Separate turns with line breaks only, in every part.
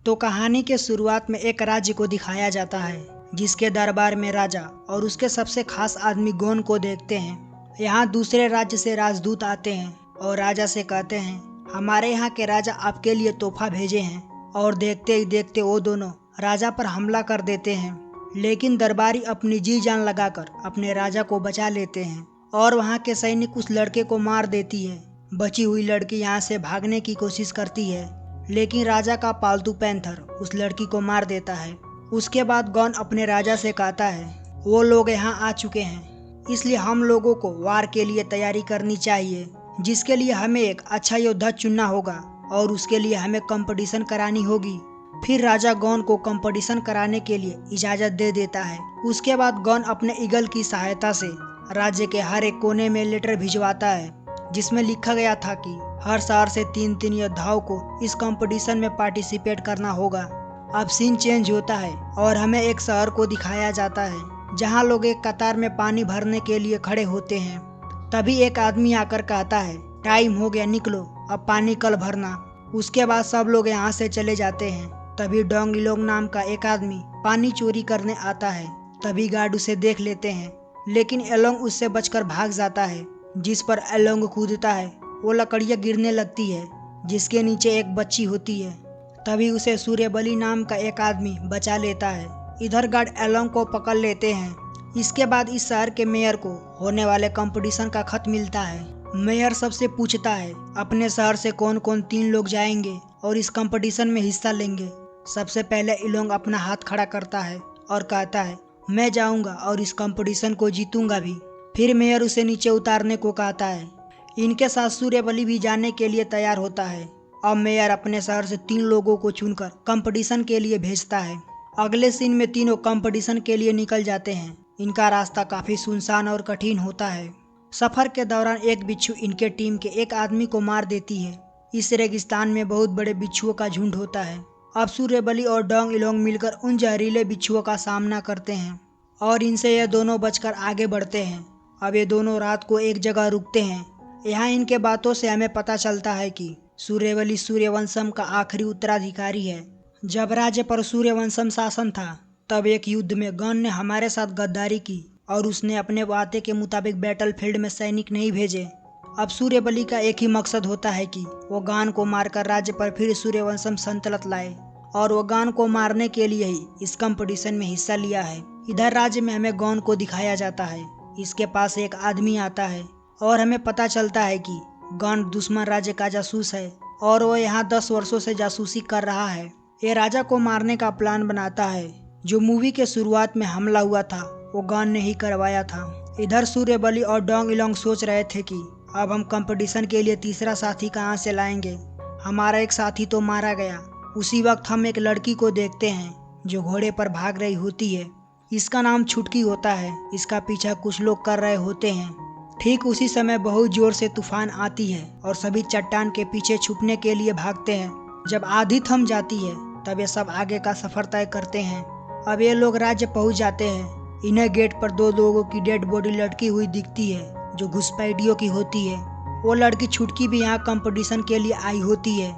तो कहानी के शुरुआत में एक राज्य को दिखाया जाता है जिसके दरबार में राजा और उसके सबसे खास आदमी गोन को देखते हैं। यहाँ दूसरे राज्य से राजदूत आते हैं और राजा से कहते हैं, हमारे यहाँ के राजा आपके लिए तोहफा भेजे हैं। और देखते ही देखते वो दोनों राजा पर हमला कर देते हैं, लेकिन दरबारी अपनी जी जान लगाकर अपने राजा को बचा लेते हैं और वहाँ के सैनिक उस लड़के को मार देती है। बची हुई लड़की यहाँ से भागने की कोशिश करती है, लेकिन राजा का पालतू पैंथर उस लड़की को मार देता है। उसके बाद गॉन अपने राजा से कहता है, वो लोग यहाँ आ चुके हैं, इसलिए हम लोगों को वार के लिए तैयारी करनी चाहिए, जिसके लिए हमें एक अच्छा योद्धा चुनना होगा और उसके लिए हमें कंपटीशन करानी होगी। फिर राजा गॉन को कंपटीशन कराने के लिए इजाजत दे देता है। उसके बाद गॉन अपने ईगल की सहायता से राज्य के हर एक कोने में लेटर भिजवाता है, जिसमें लिखा गया था कि हर शहर से 3-3 योद्धाओं को इस कंपटीशन में पार्टिसिपेट करना होगा। अब सीन चेंज होता है और हमें एक शहर को दिखाया जाता है जहां लोग एक कतार में पानी भरने के लिए खड़े होते हैं। तभी एक आदमी आकर कहता है, टाइम हो गया, निकलो, अब पानी कल भरना। उसके बाद सब लोग यहाँ से चले जाते हैं। तभी डोंग इलोंग नाम का एक आदमी पानी चोरी करने आता है। तभी गार्ड उसे देख लेते हैं, लेकिन एलोंग उससे बचकर भाग जाता है, जिस पर एलोंग कूदता है। वो लकड़ियाँ गिरने लगती है जिसके नीचे एक बच्ची होती है। तभी उसे सूर्यबली नाम का एक आदमी बचा लेता है। इधर गार्ड एलोंग को पकड़ लेते हैं। इसके बाद इस शहर के मेयर को होने वाले कंपटीशन का खत मिलता है। मेयर सबसे पूछता है अपने शहर से कौन कौन 3 लोग जाएंगे और इस कंपटीशन में हिस्सा लेंगे। सबसे पहले इलोंग अपना हाथ खड़ा करता है और कहता है, मैं जाऊंगा और इस कंपटीशन को जीतूंगा भी। फिर मेयर उसे नीचे उतारने को कहता है। इनके साथ सूर्यबली भी जाने के लिए तैयार होता है। अब मेयर अपने शहर से 3 लोगों को चुनकर कंपटीशन के लिए भेजता है। अगले सीन में तीनों कंपटीशन के लिए निकल जाते हैं। इनका रास्ता काफी सुनसान और कठिन होता है। सफर के दौरान एक बिच्छू इनके टीम के एक आदमी को मार देती है। इस रेगिस्तान में बहुत बड़े बिच्छुओं का झुंड होता है। अब सूर्यबली और डोंग इलोंग मिलकर उन जहरीले बिच्छुओं का सामना करते हैं और इनसे ये दोनों बचकर आगे बढ़ते हैं। अब ये दोनों रात को एक जगह रुकते हैं। यहाँ इनके बातों से हमें पता चलता है कि सूर्यबली सूर्यवंशम का आखिरी उत्तराधिकारी है। जब राज्य पर सूर्यवंशम शासन था, तब एक युद्ध में गॉन ने हमारे साथ गद्दारी की और उसने अपने वादे के मुताबिक बैटलफील्ड में सैनिक नहीं भेजे। अब सूर्यबली का एक ही मकसद होता है कि वो गॉन को मारकर राज्य पर फिर सूर्यवंशम संतलत लाए, और वो गॉन को मारने के लिए ही इस कंपटीशन में हिस्सा लिया है। इधर राज्य में हमें गॉन को दिखाया जाता है। इसके पास एक आदमी आता है और हमें पता चलता है कि गॉन दुश्मन राज्य का जासूस है और वो यहाँ 10 वर्षों से जासूसी कर रहा है। ये राजा को मारने का प्लान बनाता है। जो मूवी के शुरुआत में हमला हुआ था वो गॉन ने ही करवाया था। इधर सूर्यबली और डोंग इलोंग सोच रहे थे कि अब हम कंपटीशन के लिए तीसरा साथी कहाँ से लाएंगे। हमारा एक साथी तो मारा गया। उसी वक्त हम एक लड़की को देखते हैं जो घोड़े पर भाग रही होती है। इसका नाम छुटकी होता है। इसका पीछा कुछ लोग कर रहे होते हैं। ठीक उसी समय बहुत जोर से तूफान आती है और सभी चट्टान के पीछे छुपने के लिए भागते हैं। जब आधी थम जाती है तब ये सब आगे का सफर तय करते हैं। अब ये लोग राज्य पहुंच जाते हैं। इन्हें गेट पर 2 लोगों की डेड बॉडी लटकी हुई दिखती है जो घुसपैठियों की होती है। वो लड़की छुटकी भी यहाँ कंपटीशन के लिए आई होती है।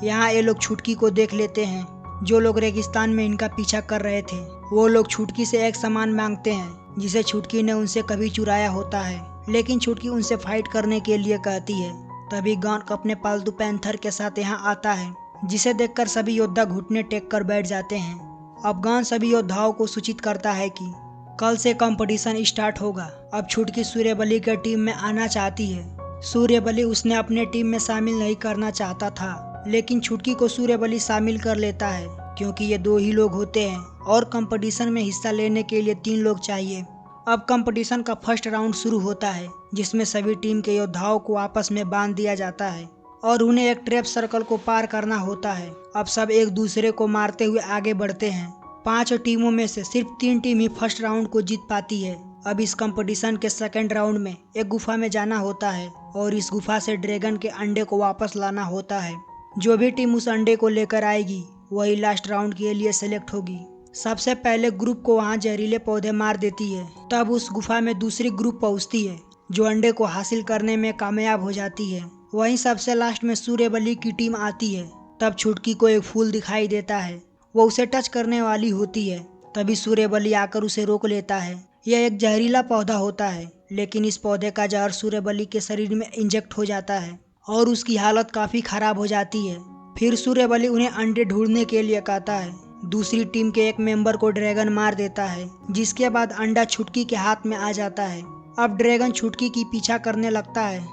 यहाँ ये लोग छुटकी को देख लेते हैं। जो लोग रेगिस्तान में इनका पीछा कर रहे थे वो लोग छुटकी से एक सामान मांगते हैं जिसे छुटकी ने उनसे कभी चुराया होता है, लेकिन छुटकी उनसे फाइट करने के लिए कहती है। तभी गॉन अपने पालतू पैंथर के साथ यहाँ आता है, जिसे देखकर सभी योद्धा घुटने टेक कर बैठ जाते हैं। अब गॉन सभी योद्धाओं को सूचित करता है कि कल से कंपटीशन स्टार्ट होगा। अब छुटकी सूर्यबली के टीम में आना चाहती है। सूर्यबली उसने अपने टीम में शामिल नहीं करना चाहता था, लेकिन छुटकी को सूर्यबली शामिल कर लेता है क्योंकि ये 2 ही लोग होते हैं और कंपटीशन में हिस्सा लेने के लिए 3 लोग चाहिए। अब कंपटीशन का फर्स्ट राउंड शुरू होता है, जिसमें सभी टीम के योद्धाओं को आपस में बांध दिया जाता है और उन्हें एक ट्रैप सर्कल को पार करना होता है। अब सब एक दूसरे को मारते हुए आगे बढ़ते हैं। 5 टीमों में से सिर्फ 3 टीम ही फर्स्ट राउंड को जीत पाती है। अब इस कंपटीशन के सेकंड राउंड में एक गुफा में जाना होता है और इस गुफा से ड्रैगन के अंडे को वापस लाना होता है। जो भी टीम उस अंडे को लेकर आएगी वही लास्ट राउंड के लिए सेलेक्ट होगी। सबसे पहले ग्रुप को वहाँ जहरीले पौधे मार देती है। तब उस गुफा में दूसरी ग्रुप पहुँचती है जो अंडे को हासिल करने में कामयाब हो जाती है। वहीं सबसे लास्ट में सूर्यबली की टीम आती है। तब छुटकी को एक फूल दिखाई देता है। वो उसे टच करने वाली होती है, तभी सूर्यबली आकर उसे रोक लेता है। यह एक जहरीला पौधा होता है, लेकिन इस पौधे का जहर सूर्यबली के शरीर में इंजेक्ट हो जाता है और उसकी हालत काफी खराब हो जाती है। फिर सूर्यबली उन्हें अंडे ढूंढने के लिए कहता है। दूसरी टीम के एक मेंबर को ड्रैगन मार देता है, जिसके बाद अंडा छुटकी के हाथ में आ जाता है। अब ड्रैगन छुटकी की पीछा करने लगता है,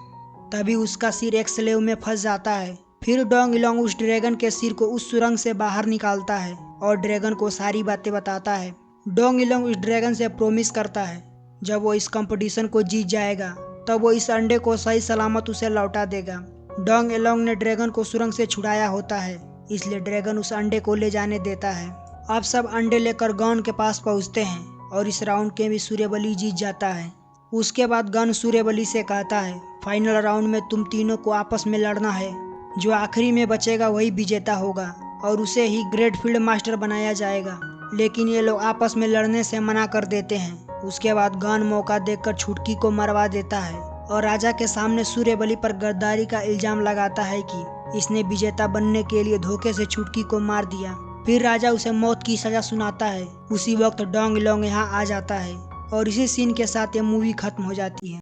तभी उसका सिर एक स्लेव में फंस जाता है। फिर डोंग इलोंग उस ड्रैगन के सिर को उस सुरंग से बाहर निकालता है और ड्रैगन को सारी बातें बताता है। डोंग इलोंग उस ड्रैगन से प्रॉमिस करता है, जब वो इस कंपटीशन को जीत जाएगा तब वो इस अंडे को सही सलामत उसे लौटा देगा। डोंग इलोंग ने ड्रैगन को सुरंग से छुड़ाया होता है, इसलिए ड्रैगन उस अंडे को ले जाने देता है। अब सब अंडे लेकर गॉन के पास पहुंचते हैं और इस राउंड के भी सूर्यबली जीत जाता है। उसके बाद गन सूर्यबली से कहता है, फाइनल राउंड में तुम तीनों को आपस में लड़ना है। जो आखिरी में बचेगा वही विजेता होगा और उसे ही ग्रेट फील्ड मास्टर बनाया जाएगा। लेकिन ये लोग आपस में लड़ने से मना कर देते हैं। उसके बाद गन मौका देखकर छुटकी को मरवा देता है और राजा के सामने सूर्यबली पर गद्दारी का इल्जाम लगाता है कि इसने विजेता बनने के लिए धोखे से छुटकी को मार दिया। फिर राजा उसे मौत की सजा सुनाता है। उसी वक्त डोंग इलोंग यहाँ आ जाता है और इसी सीन के साथ ये मूवी खत्म हो जाती है।